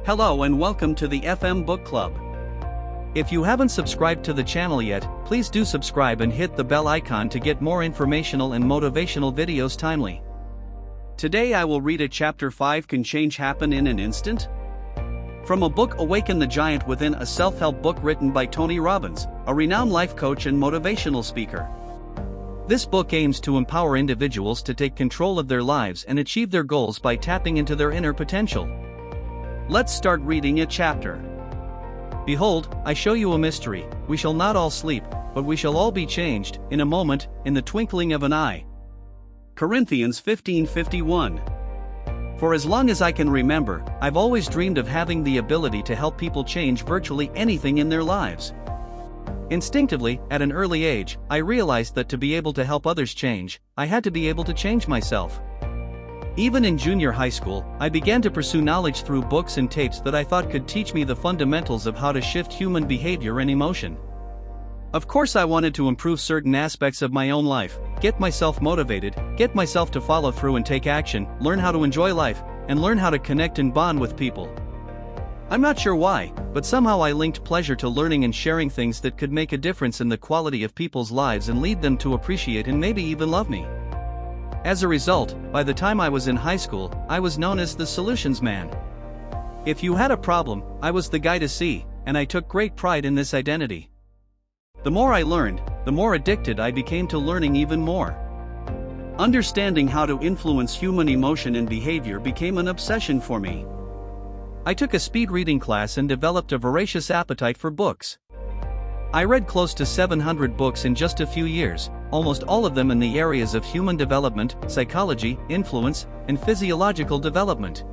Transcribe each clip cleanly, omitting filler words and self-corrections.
Hello and welcome to the FM Book Club. If you haven't subscribed to the channel yet, please do subscribe and hit the bell icon to get more informational and motivational videos timely. Today I will read a Chapter 5 Can Change Happen in an Instant? From a book Awaken the Giant Within, a self-help book written by Tony Robbins, a renowned life coach and motivational speaker. This book aims to empower individuals to take control of their lives and achieve their goals by tapping into their inner potential. Let's start reading a chapter. Behold, I show you a mystery. We shall not all sleep, but we shall all be changed, in a moment, in the twinkling of an eye. Corinthians 15:51. For as long as I can remember, I've always dreamed of having the ability to help people change virtually anything in their lives. Instinctively, at an early age, I realized that to be able to help others change, I had to be able to change myself. Even in junior high school, I began to pursue knowledge through books and tapes that I thought could teach me the fundamentals of how to shift human behavior and emotion. Of course, I wanted to improve certain aspects of my own life, get myself motivated, get myself to follow through and take action, learn how to enjoy life, and learn how to connect and bond with people. I'm not sure why, but somehow I linked pleasure to learning and sharing things that could make a difference in the quality of people's lives and lead them to appreciate and maybe even love me. As a result, by the time I was in high school, I was known as the solutions man. If you had a problem, I was the guy to see, and I took great pride in this identity. The more I learned, the more addicted I became to learning even more. Understanding how to influence human emotion and behavior became an obsession for me. I took a speed reading class and developed a voracious appetite for books. I read close to 700 books in just a few years, almost all of them in the areas of human development, psychology, influence, and physiological development.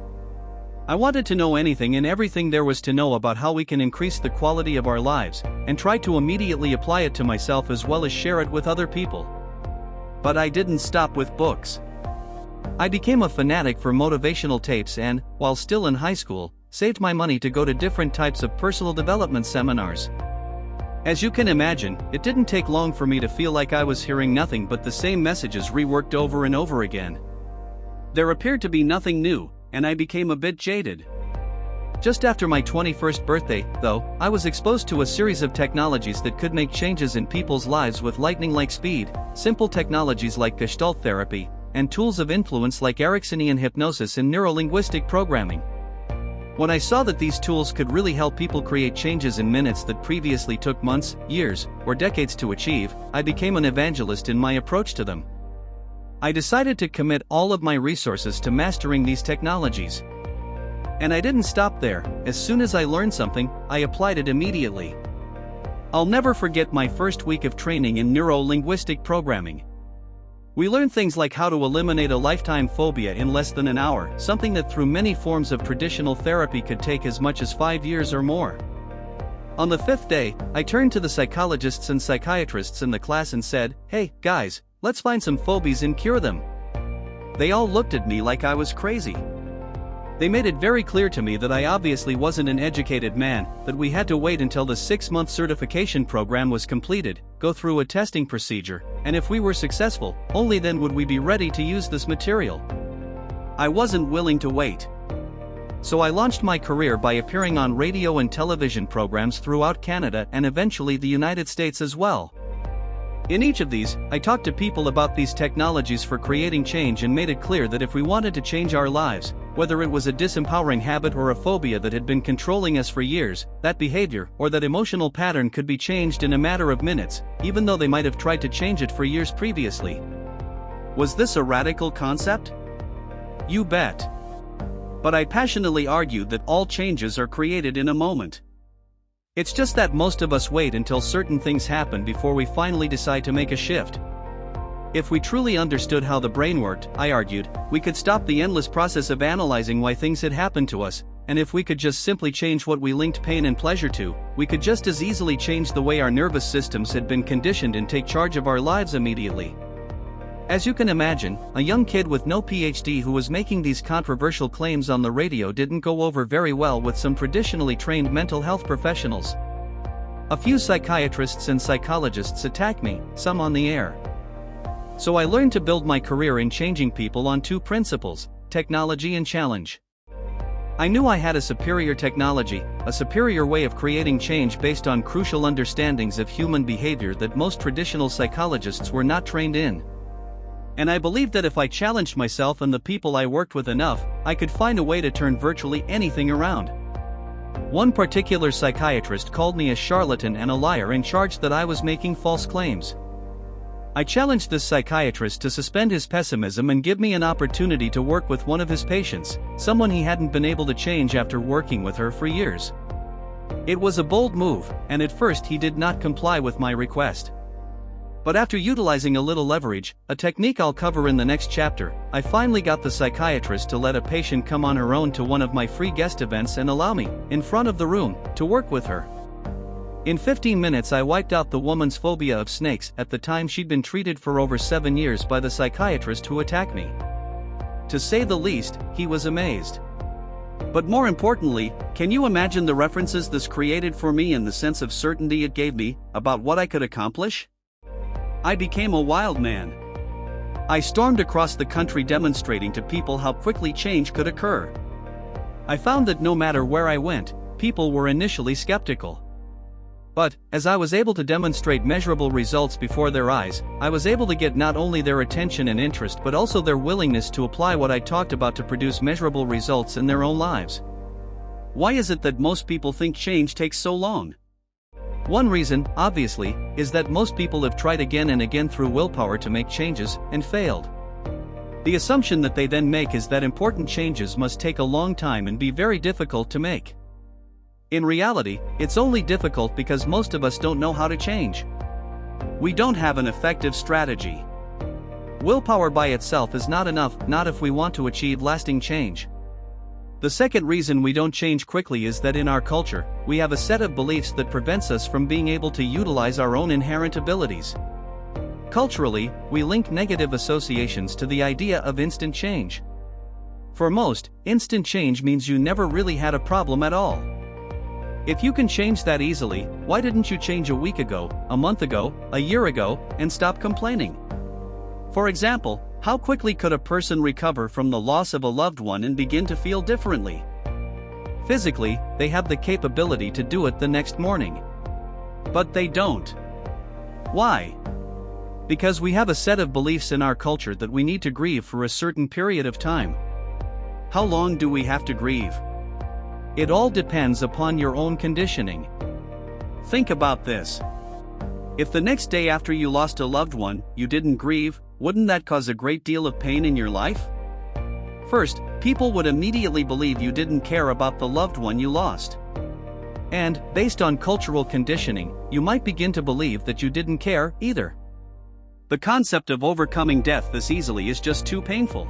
I wanted to know anything and everything there was to know about how we can increase the quality of our lives, and tried to immediately apply it to myself as well as share it with other people. But I didn't stop with books. I became a fanatic for motivational tapes and, while still in high school, saved my money to go to different types of personal development seminars. As you can imagine, it didn't take long for me to feel like I was hearing nothing but the same messages reworked over and over again. There appeared to be nothing new, and I became a bit jaded. Just after my 21st birthday, though, I was exposed to a series of technologies that could make changes in people's lives with lightning-like speed, simple technologies like Gestalt therapy, and tools of influence like Ericksonian hypnosis and Neuro-Linguistic programming. When I saw that these tools could really help people create changes in minutes that previously took months, years, or decades to achieve, I became an evangelist in my approach to them. I decided to commit all of my resources to mastering these technologies. And I didn't stop there. As soon as I learned something, I applied it immediately. I'll never forget my first week of training in Neuro-Linguistic programming. We learned things like how to eliminate a lifetime phobia in less than an hour, something that through many forms of traditional therapy could take as much as 5 years or more. On the 5th day, I turned to the psychologists and psychiatrists in the class and said, "Hey, guys, let's find some phobias and cure them." They all looked at me like I was crazy. They made it very clear to me that I obviously wasn't an educated man, that we had to wait until the 6-month certification program was completed, go through a testing procedure, and if we were successful, only then would we be ready to use this material. I wasn't willing to wait. So I launched my career by appearing on radio and television programs throughout Canada and eventually the United States as well. In each of these, I talked to people about these technologies for creating change and made it clear that if we wanted to change our lives, whether it was a disempowering habit or a phobia that had been controlling us for years, that behavior or that emotional pattern could be changed in a matter of minutes, even though they might have tried to change it for years previously. Was this a radical concept? You bet. But I passionately argued that all changes are created in a moment. It's just that most of us wait until certain things happen before we finally decide to make a shift. If we truly understood how the brain worked, I argued, we could stop the endless process of analyzing why things had happened to us, and if we could just simply change what we linked pain and pleasure to, we could just as easily change the way our nervous systems had been conditioned and take charge of our lives immediately. As you can imagine, a young kid with no PhD who was making these controversial claims on the radio didn't go over very well with some traditionally trained mental health professionals. A few psychiatrists and psychologists attacked me, some on the air. So I learned to build my career in changing people on two principles: technology and challenge. I knew I had a superior technology, a superior way of creating change based on crucial understandings of human behavior that most traditional psychologists were not trained in. And I believed that if I challenged myself and the people I worked with enough, I could find a way to turn virtually anything around. One particular psychiatrist called me a charlatan and a liar and charged that I was making false claims. I challenged this psychiatrist to suspend his pessimism and give me an opportunity to work with one of his patients, someone he hadn't been able to change after working with her for years. It was a bold move, and at first he did not comply with my request. But after utilizing a little leverage, a technique I'll cover in the next chapter, I finally got the psychiatrist to let a patient come on her own to one of my free guest events and allow me, in front of the room, to work with her. In 15 minutes I wiped out the woman's phobia of snakes. At the time she'd been treated for over 7 years by the psychiatrist who attacked me. To say the least, he was amazed. But more importantly, can you imagine the references this created for me and the sense of certainty it gave me about what I could accomplish? I became a wild man. I stormed across the country demonstrating to people how quickly change could occur. I found that no matter where I went, people were initially skeptical. But, as I was able to demonstrate measurable results before their eyes, I was able to get not only their attention and interest but also their willingness to apply what I talked about to produce measurable results in their own lives. Why is it that most people think change takes so long? One reason, obviously, is that most people have tried again and again through willpower to make changes, and failed. The assumption that they then make is that important changes must take a long time and be very difficult to make. In reality, it's only difficult because most of us don't know how to change. We don't have an effective strategy. Willpower by itself is not enough, not if we want to achieve lasting change. The second reason we don't change quickly is that in our culture, we have a set of beliefs that prevents us from being able to utilize our own inherent abilities. Culturally, we link negative associations to the idea of instant change. For most, instant change means you never really had a problem at all. If you can change that easily, why didn't you change a week ago, a month ago, a year ago, and stop complaining? For example, how quickly could a person recover from the loss of a loved one and begin to feel differently? Physically, they have the capability to do it the next morning. But they don't. Why? Because we have a set of beliefs in our culture that we need to grieve for a certain period of time. How long do we have to grieve? It all depends upon your own conditioning. Think about this. If the next day after you lost a loved one, you didn't grieve, wouldn't that cause a great deal of pain in your life? First, people would immediately believe you didn't care about the loved one you lost. And, based on cultural conditioning, you might begin to believe that you didn't care either. The concept of overcoming death this easily is just too painful.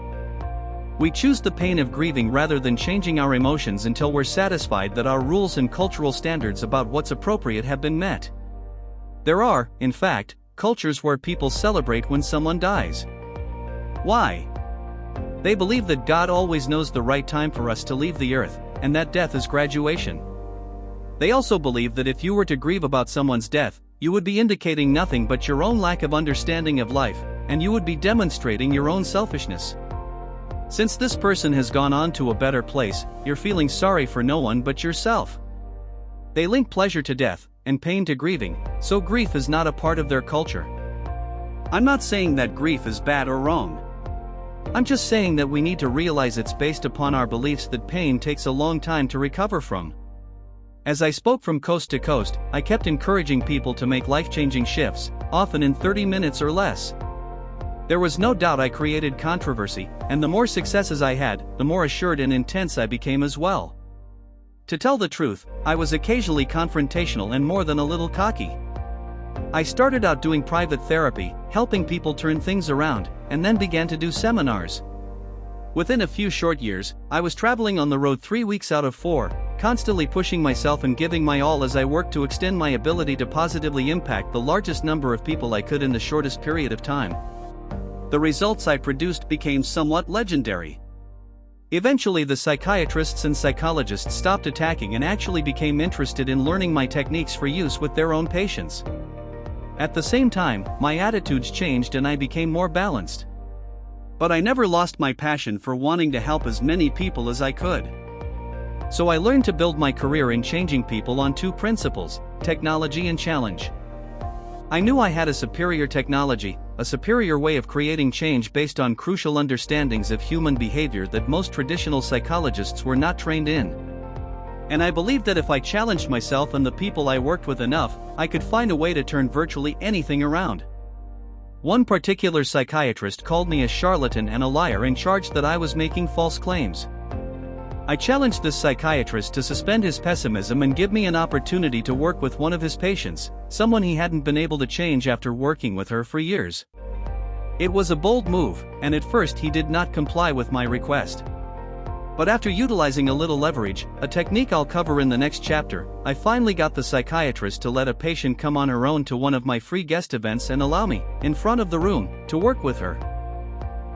We choose the pain of grieving rather than changing our emotions until we're satisfied that our rules and cultural standards about what's appropriate have been met. There are, in fact, cultures where people celebrate when someone dies. Why? They believe that God always knows the right time for us to leave the earth, and that death is graduation. They also believe that if you were to grieve about someone's death, you would be indicating nothing but your own lack of understanding of life, and you would be demonstrating your own selfishness. Since this person has gone on to a better place, you're feeling sorry for no one but yourself. They link pleasure to death, and pain to grieving, so grief is not a part of their culture. I'm not saying that grief is bad or wrong. I'm just saying that we need to realize it's based upon our beliefs that pain takes a long time to recover from. As I spoke from coast to coast, I kept encouraging people to make life-changing shifts, often in 30 minutes or less. There was no doubt I created controversy, and the more successes I had, the more assured and intense I became as well. To tell the truth, I was occasionally confrontational and more than a little cocky. I started out doing private therapy, helping people turn things around, and then began to do seminars. Within a few short years, I was traveling on the road 3 weeks out of 4, constantly pushing myself and giving my all as I worked to extend my ability to positively impact the largest number of people I could in the shortest period of time. The results I produced became somewhat legendary. Eventually the psychiatrists and psychologists stopped attacking and actually became interested in learning my techniques for use with their own patients. At the same time, my attitudes changed and I became more balanced. But I never lost my passion for wanting to help as many people as I could. So I learned to build my career in changing people on two principles: technology and challenge. I knew I had a superior technology, a superior way of creating change based on crucial understandings of human behavior that most traditional psychologists were not trained in. And I believed that if I challenged myself and the people I worked with enough, I could find a way to turn virtually anything around. One particular psychiatrist called me a charlatan and a liar and charged that I was making false claims. I challenged this psychiatrist to suspend his pessimism and give me an opportunity to work with one of his patients, someone he hadn't been able to change after working with her for years. It was a bold move, and at first he did not comply with my request. But after utilizing a little leverage, a technique I'll cover in the next chapter, I finally got the psychiatrist to let a patient come on her own to one of my free guest events and allow me, in front of the room, to work with her.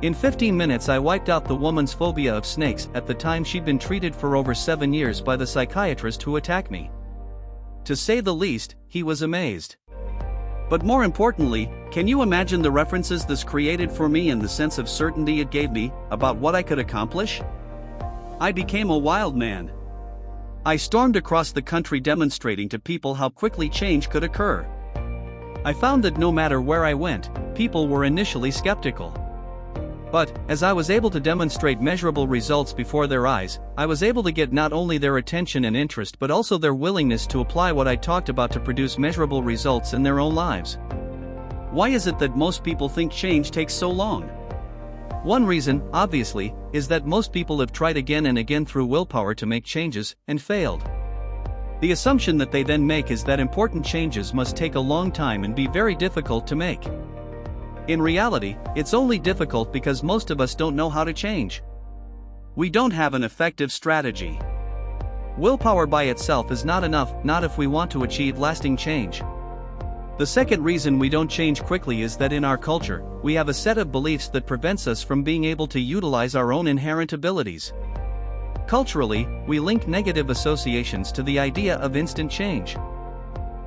In 15 minutes I wiped out the woman's phobia of snakes. At the time she'd been treated for over 7 years by the psychiatrist who attacked me. To say the least, he was amazed. But more importantly, can you imagine the references this created for me and the sense of certainty it gave me about what I could accomplish? I became a wild man. I stormed across the country demonstrating to people how quickly change could occur. I found that no matter where I went, people were initially skeptical. But, as I was able to demonstrate measurable results before their eyes, I was able to get not only their attention and interest but also their willingness to apply what I talked about to produce measurable results in their own lives. Why is it that most people think change takes so long? One reason, obviously, is that most people have tried again and again through willpower to make changes, and failed. The assumption that they then make is that important changes must take a long time and be very difficult to make. In reality, it's only difficult because most of us don't know how to change. We don't have an effective strategy. Willpower by itself is not enough, not if we want to achieve lasting change. The second reason we don't change quickly is that in our culture, we have a set of beliefs that prevents us from being able to utilize our own inherent abilities. Culturally, we link negative associations to the idea of instant change.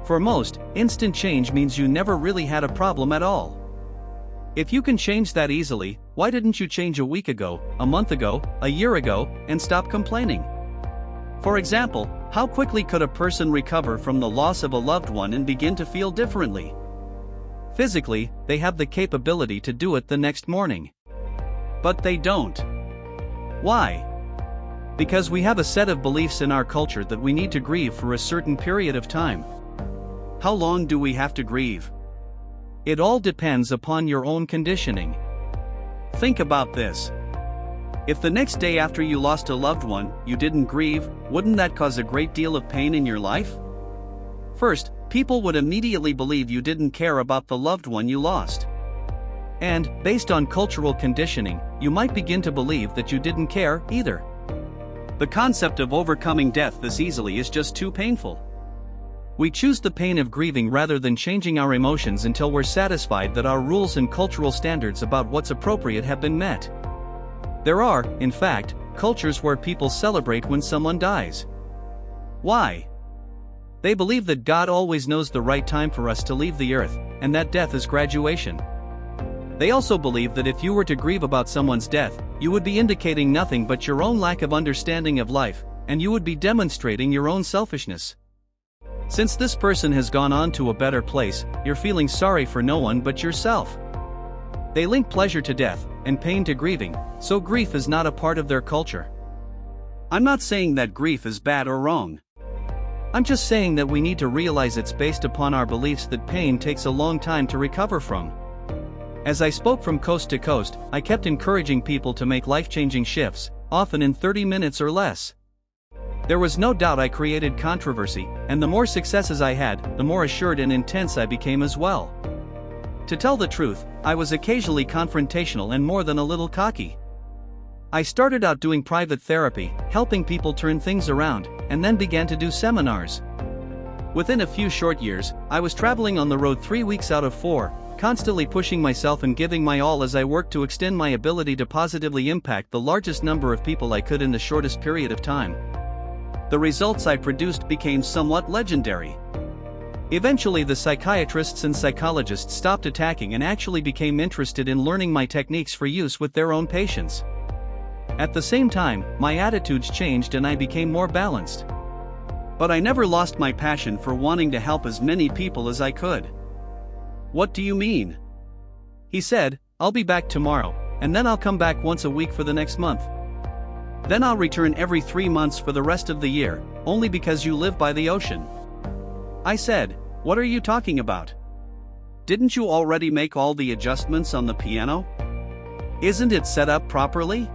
For most, instant change means you never really had a problem at all. If you can change that easily, why didn't you change a week ago, a month ago, a year ago, and stop complaining? For example, how quickly could a person recover from the loss of a loved one and begin to feel differently? Physically, they have the capability to do it the next morning. But they don't. Why? Because we have a set of beliefs in our culture that we need to grieve for a certain period of time. How long do we have to grieve? It all depends upon your own conditioning. Think about this. If the next day after you lost a loved one, you didn't grieve, wouldn't that cause a great deal of pain in your life? First, people would immediately believe you didn't care about the loved one you lost. And, based on cultural conditioning, you might begin to believe that you didn't care either. The concept of overcoming death this easily is just too painful. We choose the pain of grieving rather than changing our emotions until we're satisfied that our rules and cultural standards about what's appropriate have been met. There are, in fact, cultures where people celebrate when someone dies. Why? They believe that God always knows the right time for us to leave the earth, and that death is graduation. They also believe that if you were to grieve about someone's death, you would be indicating nothing but your own lack of understanding of life, and you would be demonstrating your own selfishness. Since this person has gone on to a better place, you're feeling sorry for no one but yourself. They link pleasure to death, and pain to grieving, so grief is not a part of their culture. I'm not saying that grief is bad or wrong. I'm just saying that we need to realize it's based upon our beliefs that pain takes a long time to recover from. As I spoke from coast to coast, I kept encouraging people to make life-changing shifts, often in 30 minutes or less. There was no doubt I created controversy, and the more successes I had, the more assured and intense I became as well. To tell the truth, I was occasionally confrontational and more than a little cocky. I started out doing private therapy, helping people turn things around, and then began to do seminars. Within a few short years, I was traveling on the road 3 weeks out of 4, constantly pushing myself and giving my all as I worked to extend my ability to positively impact the largest number of people I could in the shortest period of time. The results I produced became somewhat legendary. Eventually, the psychiatrists and psychologists stopped attacking and actually became interested in learning my techniques for use with their own patients. At the same time, my attitudes changed and I became more balanced. But I never lost my passion for wanting to help as many people as I could. What do you mean? He said, I'll be back tomorrow, and then I'll come back once a week for the next month. Then I'll return every 3 months for the rest of the year, only because you live by the ocean. I said, what are you talking about? Didn't you already make all the adjustments on the piano? Isn't it set up properly?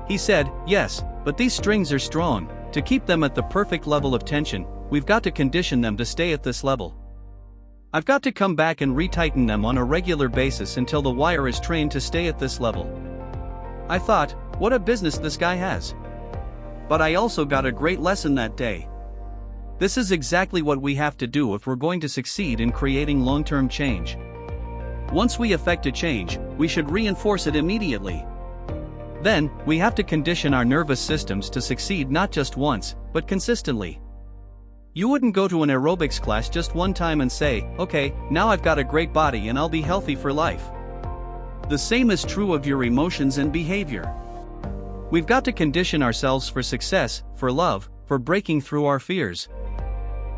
He said, yes, but these strings are strong. To keep them at the perfect level of tension, we've got to condition them to stay at this level. I've got to come back and retighten them on a regular basis until the wire is trained to stay at this level. I thought, what a business this guy has. But I also got a great lesson that day. This is exactly what we have to do if we're going to succeed in creating long-term change. Once we effect a change, we should reinforce it immediately. Then, we have to condition our nervous systems to succeed not just once, but consistently. You wouldn't go to an aerobics class just one time and say, okay, now I've got a great body and I'll be healthy for life. The same is true of your emotions and behavior. We've got to condition ourselves for success, for love, for breaking through our fears.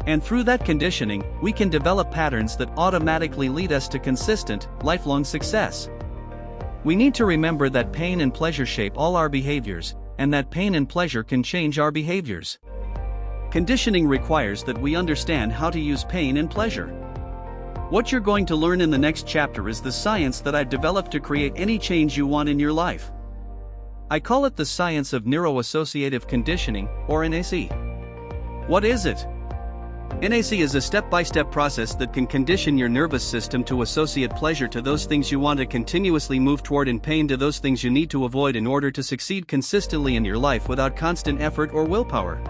And through that conditioning, we can develop patterns that automatically lead us to consistent, lifelong success. We need to remember that pain and pleasure shape all our behaviors, and that pain and pleasure can change our behaviors. Conditioning requires that we understand how to use pain and pleasure. What you're going to learn in the next chapter is the science that I've developed to create any change you want in your life. I call it the science of neuro-associative conditioning, or NAC. What is it? NAC is a step-by-step process that can condition your nervous system to associate pleasure to those things you want to continuously move toward and pain to those things you need to avoid in order to succeed consistently in your life without constant effort or willpower.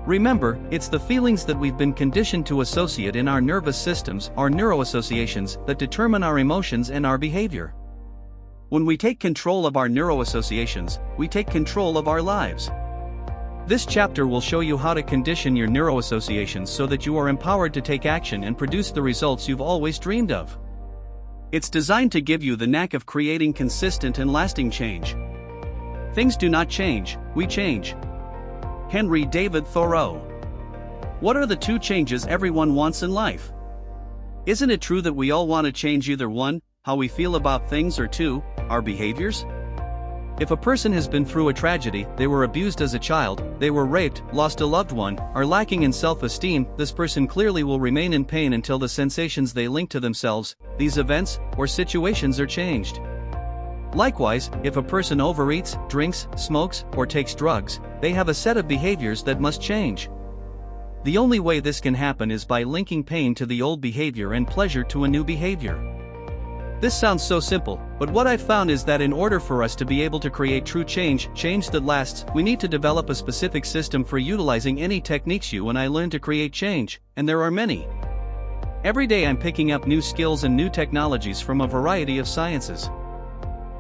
Remember, it's the feelings that we've been conditioned to associate in our nervous systems, our neuroassociations, that determine our emotions and our behavior. When we take control of our neuroassociations, we take control of our lives. This chapter will show you how to condition your neuroassociations so that you are empowered to take action and produce the results you've always dreamed of. It's designed to give you the knack of creating consistent and lasting change. Things do not change, we change. Henry David Thoreau. What are the 2 changes everyone wants in life? Isn't it true that we all want to change either 1, how we feel about things, or 2, our behaviors? If a person has been through a tragedy, they were abused as a child, they were raped, lost a loved one, are lacking in self-esteem, this person clearly will remain in pain until the sensations they link to themselves, these events, or situations are changed. Likewise, if a person overeats, drinks, smokes, or takes drugs, they have a set of behaviors that must change. The only way this can happen is by linking pain to the old behavior and pleasure to a new behavior. This sounds so simple, but what I've found is that in order for us to be able to create true change that lasts, we need to develop a specific system for utilizing any techniques you and I learn to create change, and there are many. Every day I'm picking up new skills and new technologies from a variety of sciences.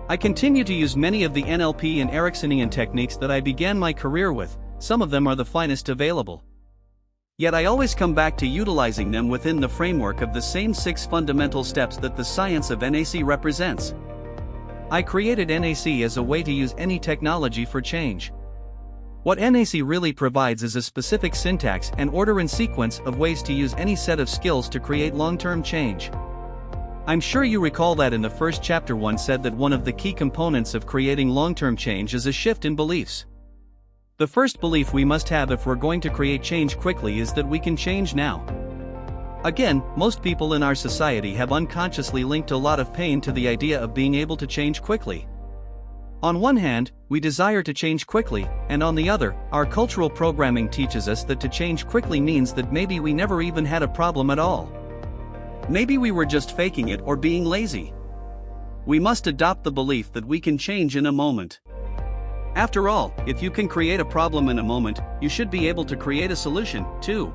I continue to use many of the NLP and Ericksonian techniques that I began my career with, some of them are the finest available. Yet I always come back to utilizing them within the framework of the same 6 fundamental steps that the science of NAC represents. I created NAC as a way to use any technology for change. What NAC really provides is a specific syntax and order and sequence of ways to use any set of skills to create long-term change. I'm sure you recall that in the first chapter one said that one of the key components of creating long-term change is a shift in beliefs. The first belief we must have if we're going to create change quickly is that we can change now. Again, most people in our society have unconsciously linked a lot of pain to the idea of being able to change quickly. On one hand, we desire to change quickly, and on the other, our cultural programming teaches us that to change quickly means that maybe we never even had a problem at all. Maybe we were just faking it or being lazy. We must adopt the belief that we can change in a moment. After all, if you can create a problem in a moment, you should be able to create a solution, too.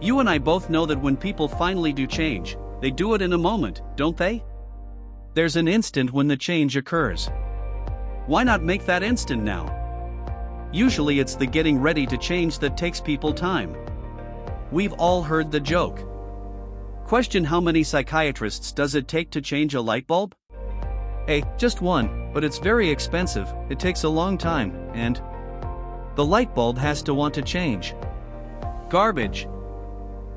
You and I both know that when people finally do change, they do it in a moment, don't they? There's an instant when the change occurs. Why not make that instant now? Usually it's the getting ready to change that takes people time. We've all heard the joke. Question: how many psychiatrists does it take to change a light bulb? A, just one, but it's very expensive, it takes a long time, and the light bulb has to want to change. Garbage.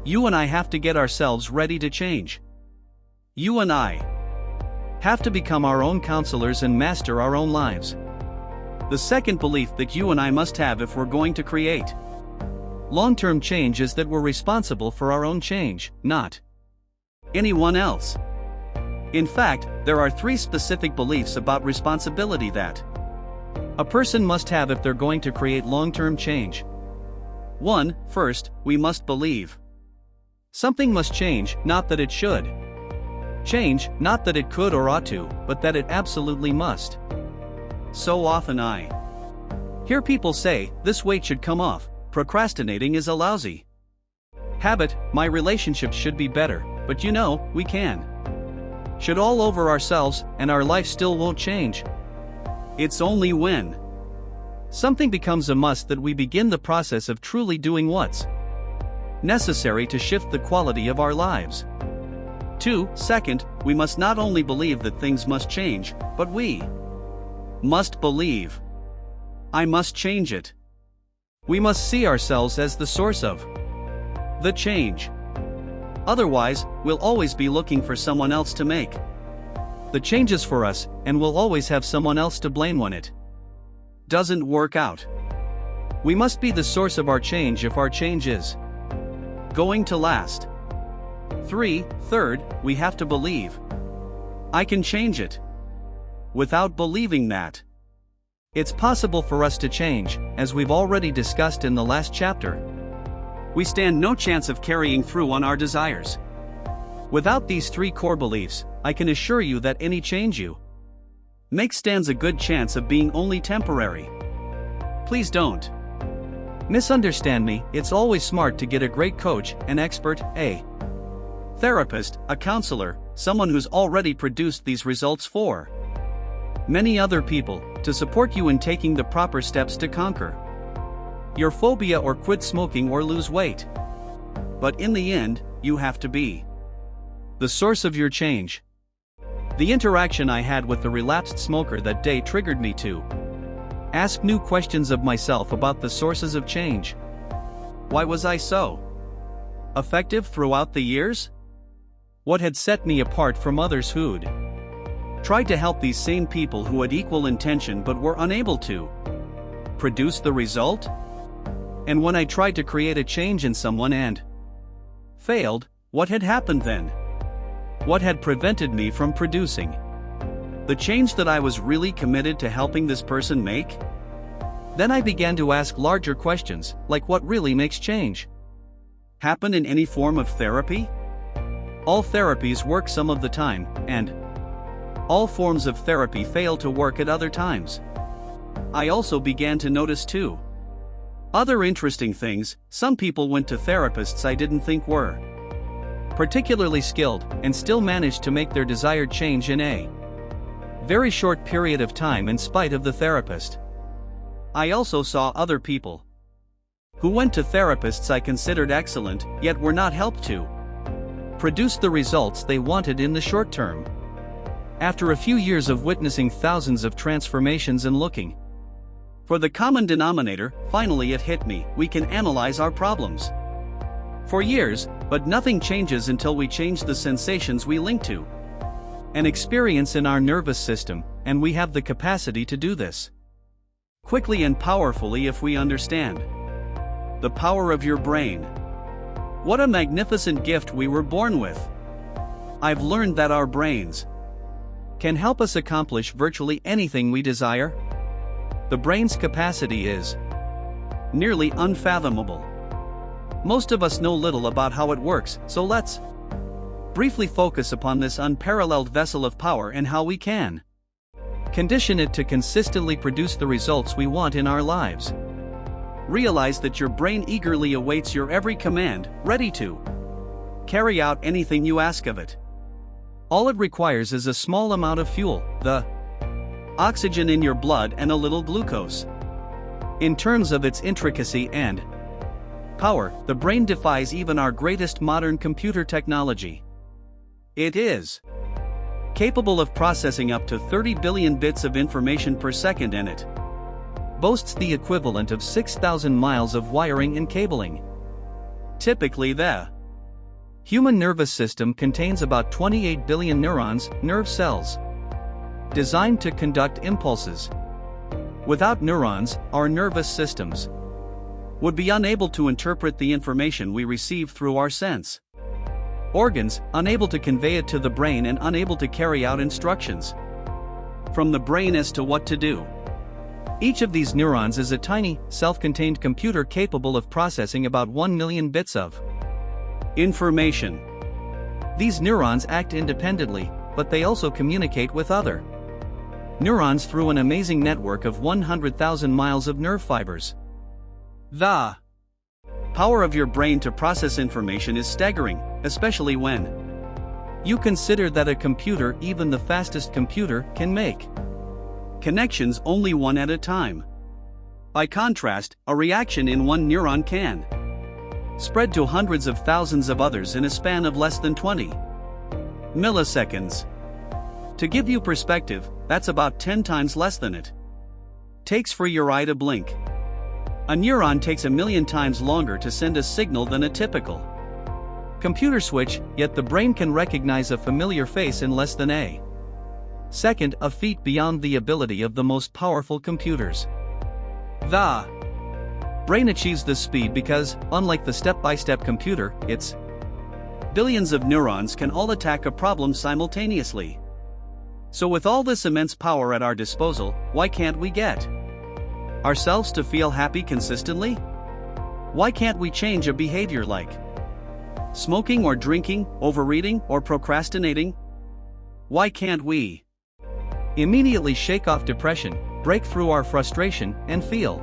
You and I have to get ourselves ready to change. You and I have to become our own counselors and master our own lives. The second belief that you and I must have if we're going to create long-term change is that we're responsible for our own change, not anyone else. In fact, there are 3 specific beliefs about responsibility that a person must have if they're going to create long-term change. 1. First, we must believe something must change, not that it should change, not that it could or ought to, but that it absolutely must. So often I hear people say, this weight should come off, procrastinating is a lousy habit, my relationships should be better, but you know, we can should all over ourselves, and our life still won't change. It's only when something becomes a must that we begin the process of truly doing what's necessary to shift the quality of our lives. 2. Second, we must not only believe that things must change, but we must believe I must change it. We must see ourselves as the source of the change. Otherwise, we'll always be looking for someone else to make the changes for us, and we'll always have someone else to blame when it doesn't work out. We must be the source of our change if our change is going to last. 3. Third, we have to believe I can change it. Without believing that it's possible for us to change, as we've already discussed in the last chapter, we stand no chance of carrying through on our desires. Without these 3 core beliefs, I can assure you that any change you make stands a good chance of being only temporary. Please don't misunderstand me, it's always smart to get a great coach, an expert, a therapist, a counselor, someone who's already produced these results for many other people, to support you in taking the proper steps to conquer your phobia or quit smoking or lose weight. But in the end, you have to be the source of your change. The interaction I had with the relapsed smoker that day triggered me to ask new questions of myself about the sources of change. Why was I so effective throughout the years? What had set me apart from others who'd tried to help these same people who had equal intention but were unable to produce the result? And when I tried to create a change in someone and failed, what had happened then? What had prevented me from producing the change that I was really committed to helping this person make? Then I began to ask larger questions, like what really makes change happen in any form of therapy? All therapies work some of the time, and all forms of therapy fail to work at other times. I also began to notice too other interesting things. Some people went to therapists I didn't think were particularly skilled, and still managed to make their desired change in a very short period of time in spite of the therapist. I also saw other people who went to therapists I considered excellent, yet were not helped to produce the results they wanted in the short term. After a few years of witnessing thousands of transformations and looking for the common denominator, finally it hit me: we can analyze our problems for years, but nothing changes until we change the sensations we link to an experience in our nervous system, and we have the capacity to do this quickly and powerfully if we understand the power of your brain. What a magnificent gift we were born with. I've learned that our brains can help us accomplish virtually anything we desire. The brain's capacity is nearly unfathomable. Most of us know little about how it works, so let's briefly focus upon this unparalleled vessel of power and how we can condition it to consistently produce the results we want in our lives. Realize that your brain eagerly awaits your every command, ready to carry out anything you ask of it. All it requires is a small amount of fuel, the oxygen in your blood, and a little glucose. In terms of its intricacy and power, the brain defies even our greatest modern computer technology. It is capable of processing up to 30 billion bits of information per second, and it boasts the equivalent of 6,000 miles of wiring and cabling. Typically, the human nervous system contains about 28 billion neurons, nerve cells, designed to conduct impulses. Without neurons, our nervous systems would be unable to interpret the information we receive through our sense organs, unable to convey it to the brain, and unable to carry out instructions from the brain as to what to do. Each of these neurons is a tiny, self-contained computer capable of processing about 1 million bits of information. These neurons act independently, but they also communicate with other neurons through an amazing network of 100,000 miles of nerve fibers. The power of your brain to process information is staggering, especially when you consider that a computer, even the fastest computer, can make connections only one at a time. By contrast, a reaction in one neuron can spread to hundreds of thousands of others in a span of less than 20 milliseconds. To give you perspective, that's about 10 times less than it takes for your eye to blink. A neuron takes 1,000,000 times longer to send a signal than a typical computer switch, yet the brain can recognize a familiar face in less than a second, a feat beyond the ability of the most powerful computers. The brain achieves this speed because, unlike the step-by-step computer, its billions of neurons can all attack a problem simultaneously. So with all this immense power at our disposal, why can't we get ourselves to feel happy consistently? Why can't we change a behavior like smoking or drinking, overeating or procrastinating? Why can't we immediately shake off depression, break through our frustration, and feel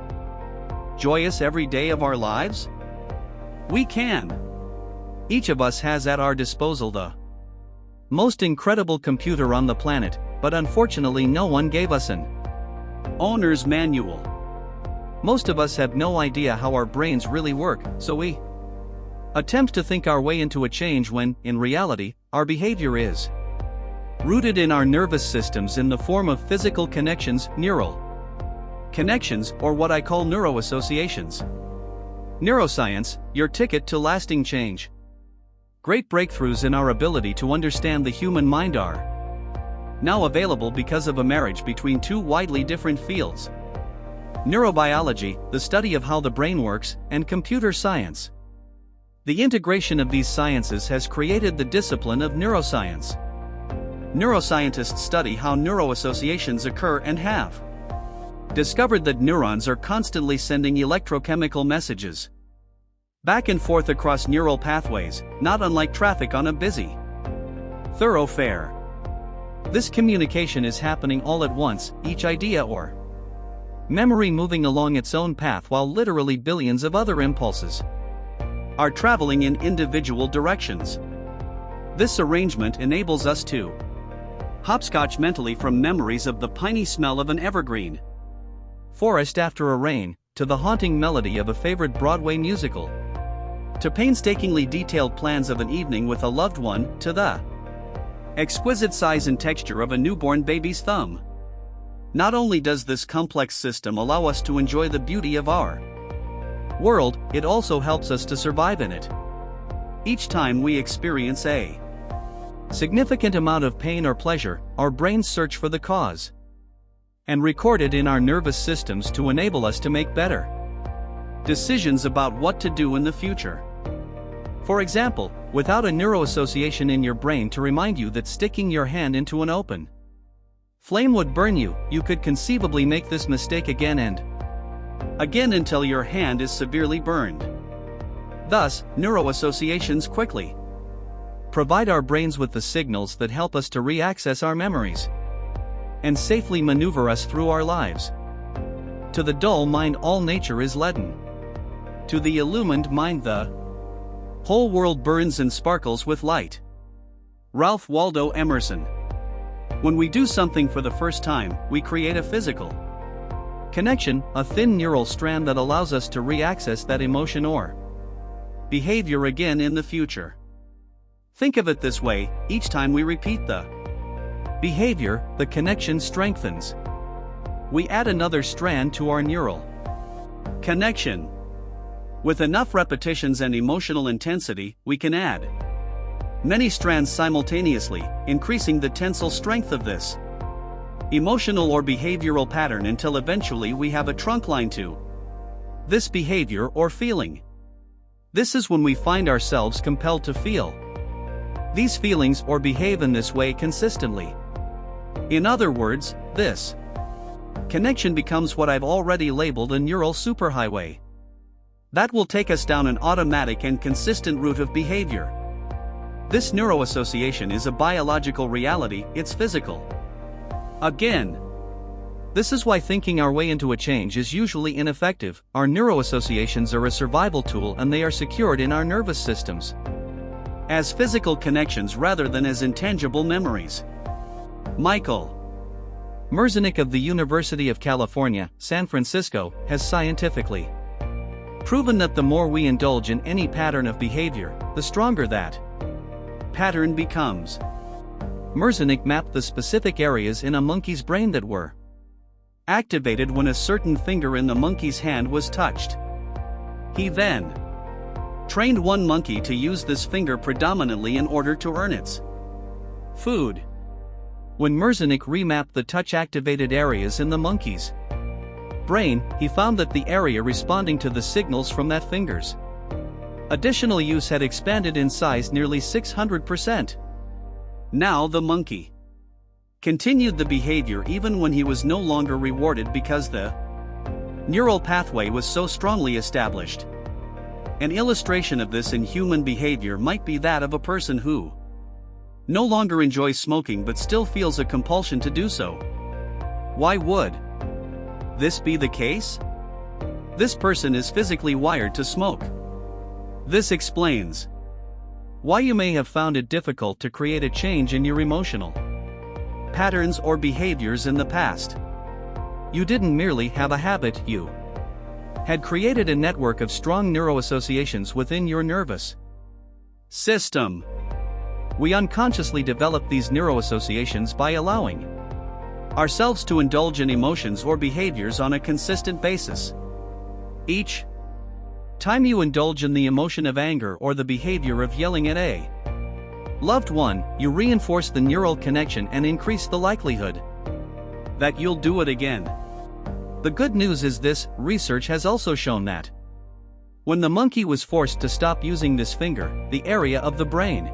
joyous every day of our lives? We can. Each of us has at our disposal the most incredible computer on the planet, but unfortunately no one gave us an owner's manual. Most of us have no idea how our brains really work, so we attempt to think our way into a change when, in reality, our behavior is rooted in our nervous systems in the form of physical connections, neural connections, or what I call neuroassociations. Neuroscience, your ticket to lasting change. Great breakthroughs in our ability to understand the human mind are now available because of a marriage between two widely different fields: neurobiology, the study of how the brain works, and computer science. The integration of these sciences has created the discipline of neuroscience. Neuroscientists study how neuroassociations occur and have discovered that neurons are constantly sending electrochemical messages back and forth across neural pathways, not unlike traffic on a busy thoroughfare. This communication is happening all at once, each idea or memory moving along its own path while literally billions of other impulses are traveling in individual directions. This arrangement enables us to hopscotch mentally from memories of the piney smell of an evergreen forest after a rain, to the haunting melody of a favorite Broadway musical, to painstakingly detailed plans of an evening with a loved one, to the exquisite size and texture of a newborn baby's thumb. Not only does this complex system allow us to enjoy the beauty of our world, it also helps us to survive in it. Each time we experience a significant amount of pain or pleasure, our brains search for the cause and record it in our nervous systems to enable us to make better decisions about what to do in the future. For example, without a neuroassociation in your brain to remind you that sticking your hand into an open flame would burn you, you could conceivably make this mistake again and again until your hand is severely burned. Thus, neuroassociations quickly provide our brains with the signals that help us to re-access our memories and safely maneuver us through our lives. To the dull mind, all nature is leaden. To the illumined mind, the whole world burns and sparkles with light. Ralph Waldo Emerson. When we do something for the first time, we create a physical connection, a thin neural strand that allows us to re-access that emotion or behavior again in the future. Think of it this way: each time we repeat the behavior, the connection strengthens. We add another strand to our neural connection. With enough repetitions and emotional intensity, we can add many strands simultaneously, increasing the tensile strength of this emotional or behavioral pattern until eventually we have a trunk line to this behavior or feeling. This is when we find ourselves compelled to feel these feelings or behave in this way consistently. In other words, this connection becomes what I've already labeled a neural superhighway. That will take us down an automatic and consistent route of behavior. This neuroassociation is a biological reality, it's physical. Again, this is why thinking our way into a change is usually ineffective. Our neuroassociations are a survival tool and they are secured in our nervous systems as physical connections rather than as intangible memories. Michael Merzenich of the University of California, San Francisco, has scientifically proven that the more we indulge in any pattern of behavior, the stronger that pattern becomes. Merzenich mapped the specific areas in a monkey's brain that were activated when a certain finger in the monkey's hand was touched. He then trained one monkey to use this finger predominantly in order to earn its food. When Merzenich remapped the touch-activated areas in the monkey's brain, he found that the area responding to the signals from that finger's additional use had expanded in size nearly 600%. Now the monkey continued the behavior even when he was no longer rewarded because the neural pathway was so strongly established. An illustration of this in human behavior might be that of a person who no longer enjoys smoking but still feels a compulsion to do so. Why would this be the case? This person is physically wired to smoke. This explains why you may have found it difficult to create a change in your emotional patterns or behaviors in the past. You didn't merely have a habit, you had created a network of strong neuroassociations within your nervous system. We unconsciously develop these neuroassociations by allowing ourselves to indulge in emotions or behaviors on a consistent basis. Each time you indulge in the emotion of anger or the behavior of yelling at a loved one, you reinforce the neural connection and increase the likelihood that you'll do it again. The good news is this: research has also shown that when the monkey was forced to stop using this finger, the area of the brain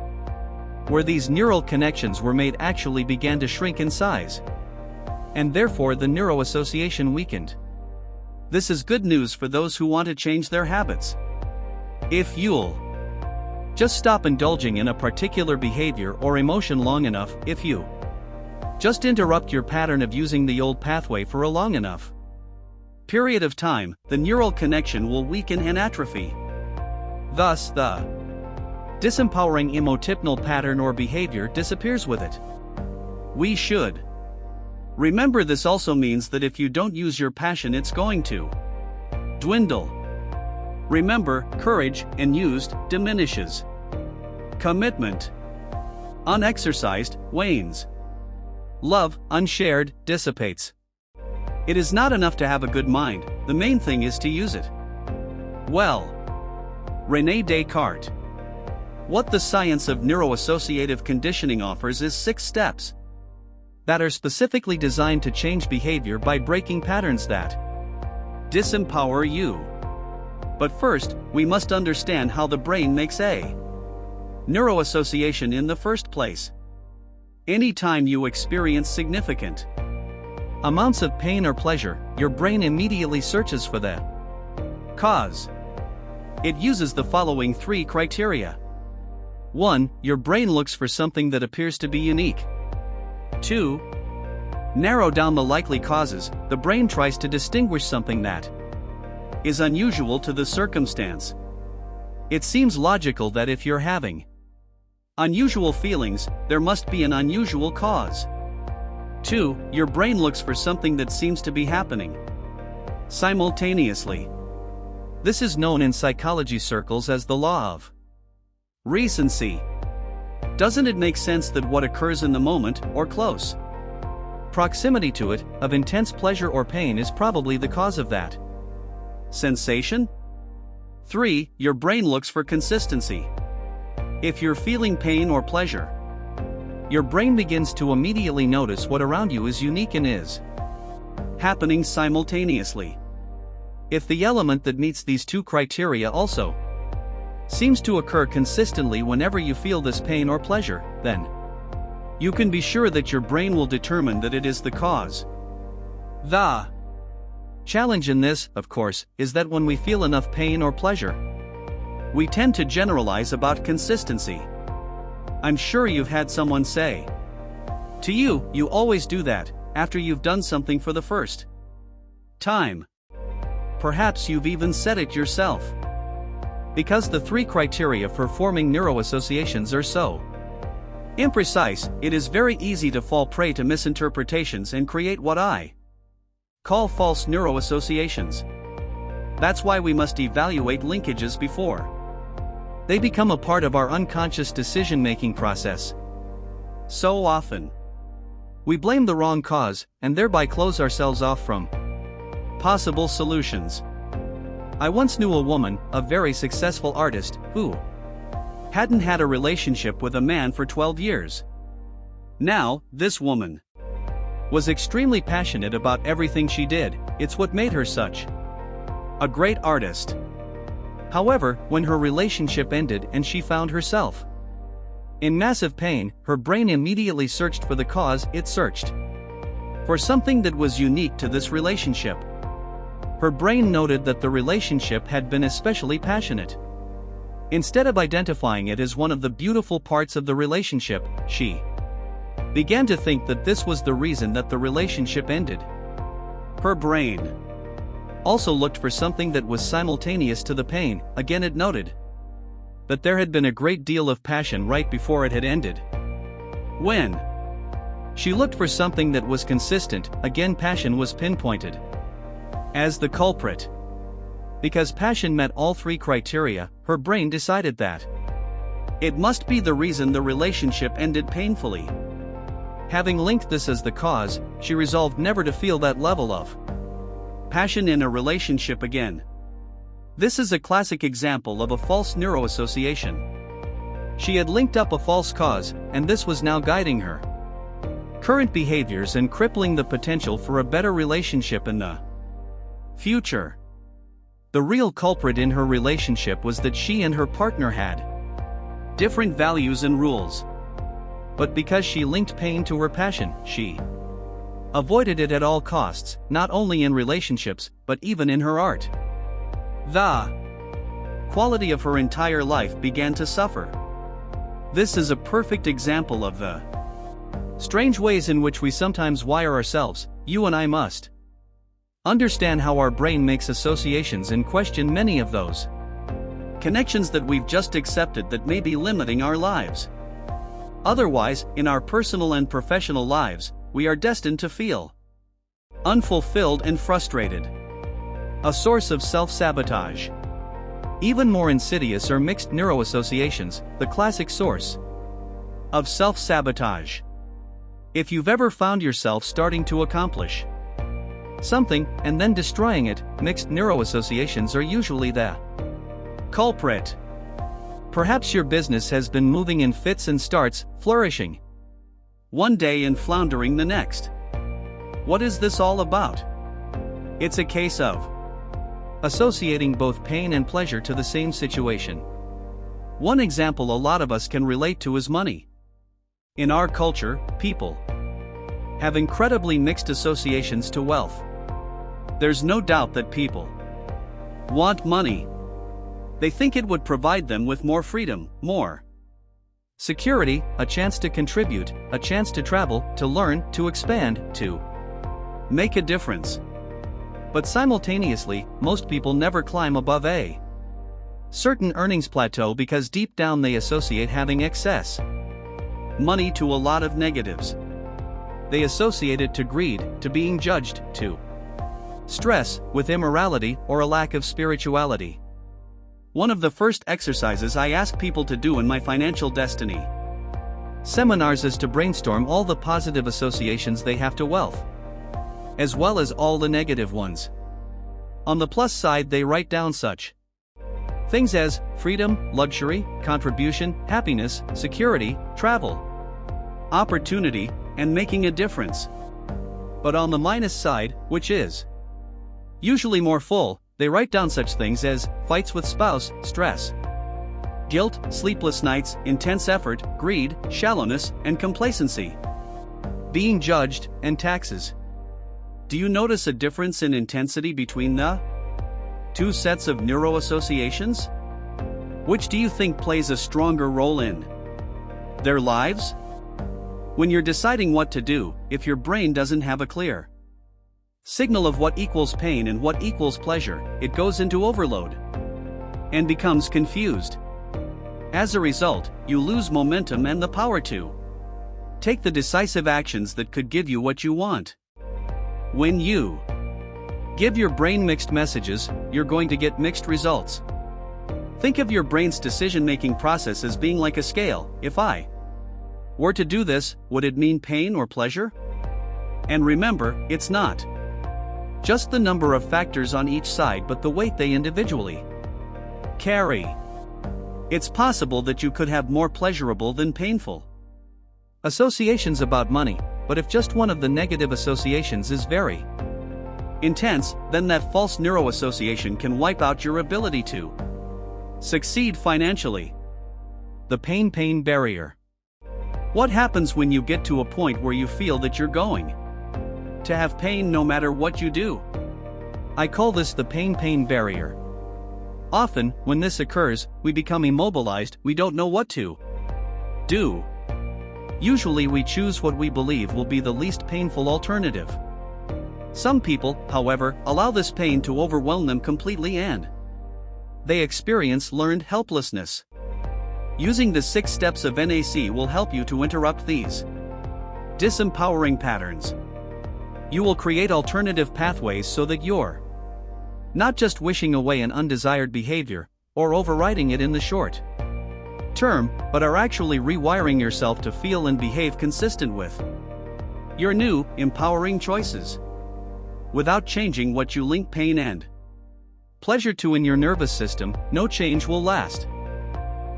where these neural connections were made actually began to shrink in size, and therefore the neuroassociation weakened. This is good news for those who want to change their habits. If you'll just stop indulging in a particular behavior or emotion long enough, if you just interrupt your pattern of using the old pathway for a long enough period of time, the neural connection will weaken and atrophy. Thus, the disempowering emotiponal pattern or behavior disappears with it. We should remember this also means that if you don't use your passion, it's going to dwindle. Remember, courage, unused, diminishes. Commitment, unexercised, wanes. Love, unshared, dissipates. It is not enough to have a good mind, the main thing is to use it well. René Descartes. What the science of neuroassociative conditioning offers is 6 steps that are specifically designed to change behavior by breaking patterns that disempower you. But first, we must understand how the brain makes a neuroassociation in the first place. Anytime you experience significant amounts of pain or pleasure, your brain immediately searches for the cause. It uses the following 3 criteria. 1. Your brain looks for something that appears to be unique. 2. Narrow down the likely causes. The brain tries to distinguish something that is unusual to the circumstance. It seems logical that if you're having unusual feelings, there must be an unusual cause. 2. Your brain looks for something that seems to be happening simultaneously. This is known in psychology circles as the law of recency. Doesn't it make sense that what occurs in the moment, or close proximity to it, of intense pleasure or pain is probably the cause of that sensation? 3. Your brain looks for consistency. If you're feeling pain or pleasure, your brain begins to immediately notice what around you is unique and is happening simultaneously. If the element that meets these two criteria also seems to occur consistently whenever you feel this pain or pleasure, then you can be sure that your brain will determine that it is the cause. The challenge in this, of course, is that when we feel enough pain or pleasure, we tend to generalize about consistency. I'm sure you've had someone say to you, "You always do that," after you've done something for the first time. Perhaps you've even said it yourself. Because the three criteria for forming neuroassociations are so imprecise, it is very easy to fall prey to misinterpretations and create what I call false neuroassociations. That's why we must evaluate linkages before they become a part of our unconscious decision-making process. So often, we blame the wrong cause and thereby close ourselves off from possible solutions. I once knew a woman, a very successful artist, who hadn't had a relationship with a man for 12 years. Now, this woman was extremely passionate about everything she did. It's what made her such a great artist. However, when her relationship ended and she found herself in massive pain, her brain immediately searched for the cause. It searched for something that was unique to this relationship. Her brain noted that the relationship had been especially passionate. Instead of identifying it as one of the beautiful parts of the relationship, she began to think that this was the reason that the relationship ended. Her brain also looked for something that was simultaneous to the pain. Again, it noted that there had been a great deal of passion right before it had ended. When she looked for something that was consistent, again passion was pinpointed as the culprit. Because passion met all three criteria, her brain decided that it must be the reason the relationship ended painfully. Having linked this as the cause, she resolved never to feel that level of passion in a relationship again. This is a classic example of a false neuroassociation. She had linked up a false cause, and this was now guiding her current behaviors and crippling the potential for a better relationship in the future. The real culprit in her relationship was that she and her partner had different values and rules. But because she linked pain to her passion, she avoided it at all costs, not only in relationships, but even in her art. The quality of her entire life began to suffer. This is a perfect example of the strange ways in which we sometimes wire ourselves. You and I must understand how our brain makes associations and question many of those connections that we've just accepted that may be limiting our lives. Otherwise, in our personal and professional lives, we are destined to feel unfulfilled and frustrated. A source of self-sabotage. Even more insidious are mixed neuroassociations, the classic source of self-sabotage. If you've ever found yourself starting to accomplish something and then destroying it, mixed neuroassociations are usually the culprit. Perhaps your business has been moving in fits and starts, flourishing one day and floundering the next. What is this all about? It's a case of associating both pain and pleasure to the same situation. One example a lot of us can relate to is money. In our culture, people have incredibly mixed associations to wealth. There's no doubt that people want money. They think it would provide them with more freedom, more security, a chance to contribute, a chance to travel, to learn, to expand, to make a difference. But simultaneously, most people never climb above a certain earnings plateau because deep down they associate having excess money to a lot of negatives. They associate it to greed, to being judged, to stress, with immorality, or a lack of spirituality. One of the first exercises I ask people to do in my financial destiny seminars is to brainstorm all the positive associations they have to wealth, as well as all the negative ones. On the plus side, they write down such things as freedom, luxury, contribution, happiness, security, travel, opportunity, and making a difference. But on the minus side, which is usually more full, they write down such things as fights with spouse, stress, guilt, sleepless nights, intense effort, greed, shallowness, and complacency, being judged, and taxes. Do you notice a difference in intensity between the two sets of neuro-associations? Which do you think plays a stronger role in their lives? When you're deciding what to do, if your brain doesn't have a clear signal of what equals pain and what equals pleasure, it goes into overload and becomes confused. As a result, you lose momentum and the power to take the decisive actions that could give you what you want. When you give your brain mixed messages, you're going to get mixed results. Think of your brain's decision-making process as being like a scale. If I were to do this, would it mean pain or pleasure? And remember, it's not just the number of factors on each side but the weight they individually carry. It's possible that you could have more pleasurable than painful associations about money, but if just one of the negative associations is very intense, then that false neuro-association can wipe out your ability to succeed financially. The pain barrier. What happens when you get to a point where you feel that you're going to have pain no matter what you do? I call this the pain barrier. Often, when this occurs, we become immobilized, we don't know what to do. Usually we choose what we believe will be the least painful alternative. Some people, however, allow this pain to overwhelm them completely and they experience learned helplessness. Using the 6 steps of NAC will help you to interrupt these disempowering patterns. You will create alternative pathways so that you're not just wishing away an undesired behavior, or overriding it in the short term, but are actually rewiring yourself to feel and behave consistent with your new, empowering choices, without changing what you link pain and pleasure to in your nervous system. No change will last.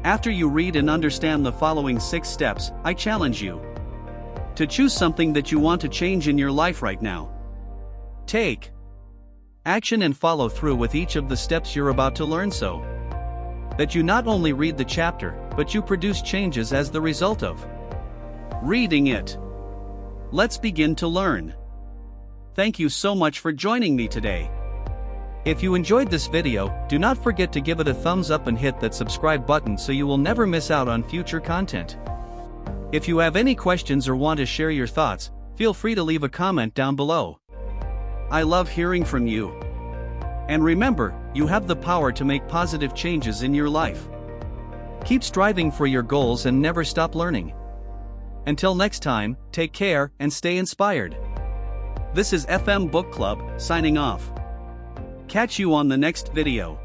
After you read and understand the following 6 steps, I challenge you to choose something that you want to change in your life right now. Take action and follow through with each of the steps you're about to learn so that you not only read the chapter, but you produce changes as the result of reading it. Let's begin to learn. Thank you so much for joining me today. If you enjoyed this video, do not forget to give it a thumbs up and hit that subscribe button so you will never miss out on future content. If you have any questions or want to share your thoughts, feel free to leave a comment down below. I love hearing from you. And remember, you have the power to make positive changes in your life. Keep striving for your goals and never stop learning. Until next time, take care and stay inspired. This is FM Book Club, signing off. Catch you on the next video.